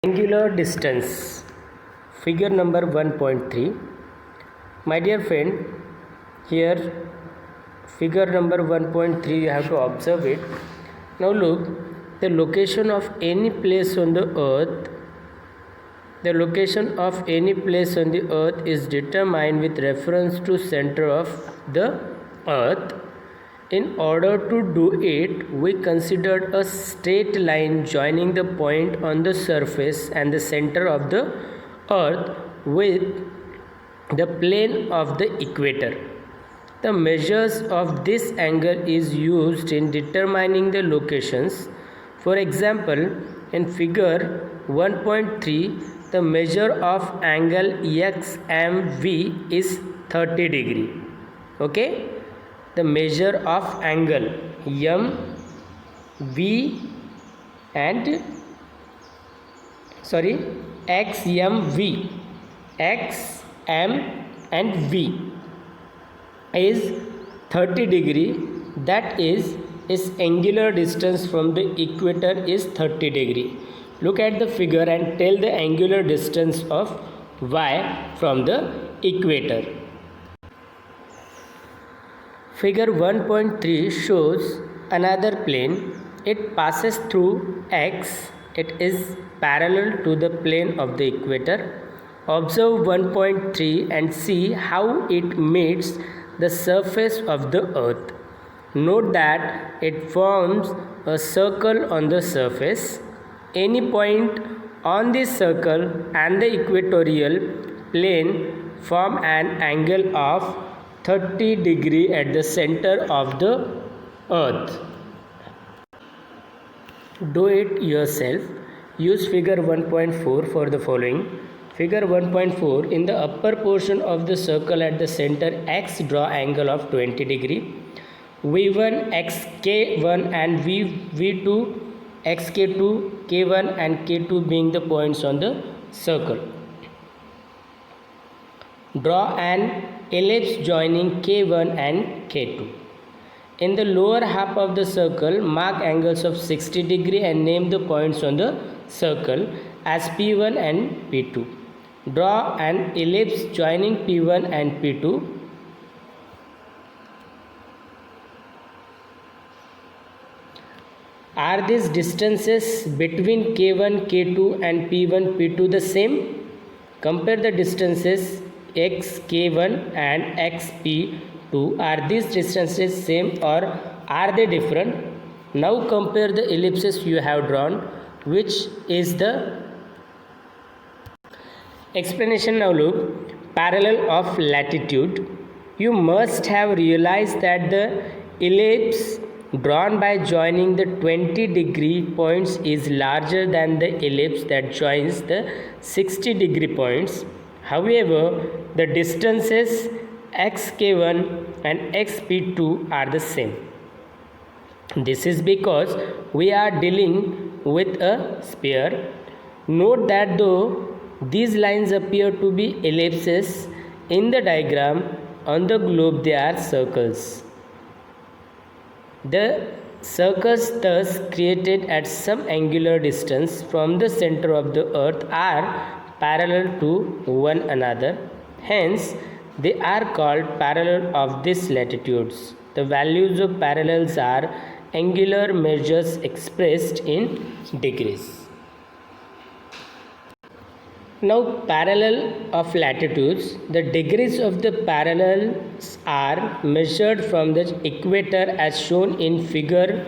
Angular distance, figure number 1.3. My dear friend, here figure number 1.3, you have to observe it. Now look, the location of any place on the earth is determined with reference to center of the earth. In order to do it, we considered a straight line joining the point on the surface and the center of the earth with the plane of the equator. The measures of this angle is used in determining the locations. For example, in figure 1.3, the measure of angle XMV is 30 degree. Okay? The measure of angle M, V and XMV, X, M and V is 30 degree. That is its angular distance from the equator is 30 degree. Look at the figure and tell the angular distance of Y from the equator. Figure 1.3 shows another plane. It passes through X. It is parallel to the plane of the equator. Observe 1.3 and see how it meets the surface of the earth. Note that it forms a circle on the surface. Any point on this circle and the equatorial plane form an angle of 30 degree at the center of the earth. Do it yourself. Use figure 1.4 for the following. Figure 1.4, in the upper portion of the circle at the center X, draw angle of 20 degree. V1 xk1 and V2 xk2, k1 and k2 being the points on the circle. Draw an ellipse joining k1 and k2. In the lower half of the circle, mark angles of 60 degree and name the points on the circle as P1 and P2. Draw an ellipse joining P1 and P2. Are these distances between k1, k2 and P1, P2 the same? Compare the distances xk1 and xp2. Are these distances same or are they different? Now compare the ellipses you have drawn. Which is the explanation? Now look, parallel of latitude. You must have realized that the ellipse drawn by joining the 20 degree points is larger than the ellipse that joins the 60 degree points. However, the distances xk1 and xp2 are the same. This is because we are dealing with a sphere. Note that though these lines appear to be ellipses in the diagram, on the globe they are circles. The circles thus created at some angular distance from the center of the earth are parallel to one another. Hence, they are called parallel of these latitudes. The values of parallels are angular measures expressed in degrees. Now, parallel of latitudes. The degrees of the parallels are measured from the equator as shown in figure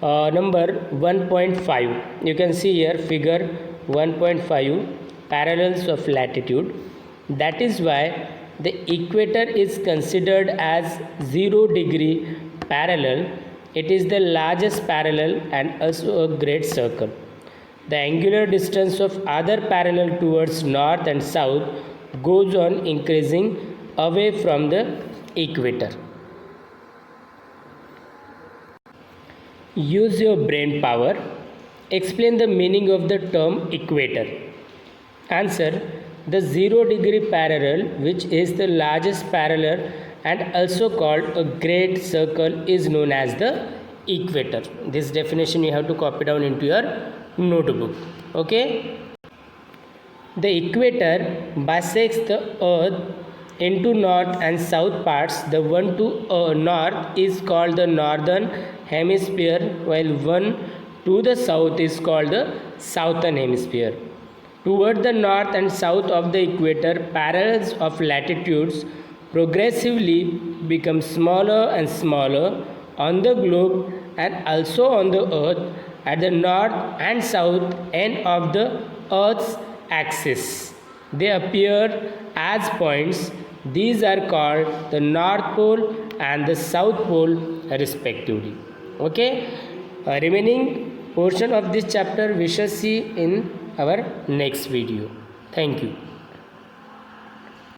number 1.5. You can see here figure 1.5, parallels of latitude. That is why the equator is considered as 0 degree parallel. It is the largest parallel and also a great circle. The angular distance of other parallel towards north and south goes on increasing away from the equator. Use your brain power. Explain the meaning of the term equator. Answer: the 0 degree parallel, which is the largest parallel and also called a great circle, is known as the equator. This definition you have to copy down into your notebook. Okay. The equator bisects the earth into north and south parts. The one to north is called the northern hemisphere, while one to the south is called the southern hemisphere. Toward the north and south of the equator, parallels of latitudes progressively become smaller and smaller on the globe and also on the earth at the north and south end of the earth's axis. They appear as points. These are called the north pole and the south pole respectively. Okay, remaining portion of this chapter we shall see in our next video. Thank you.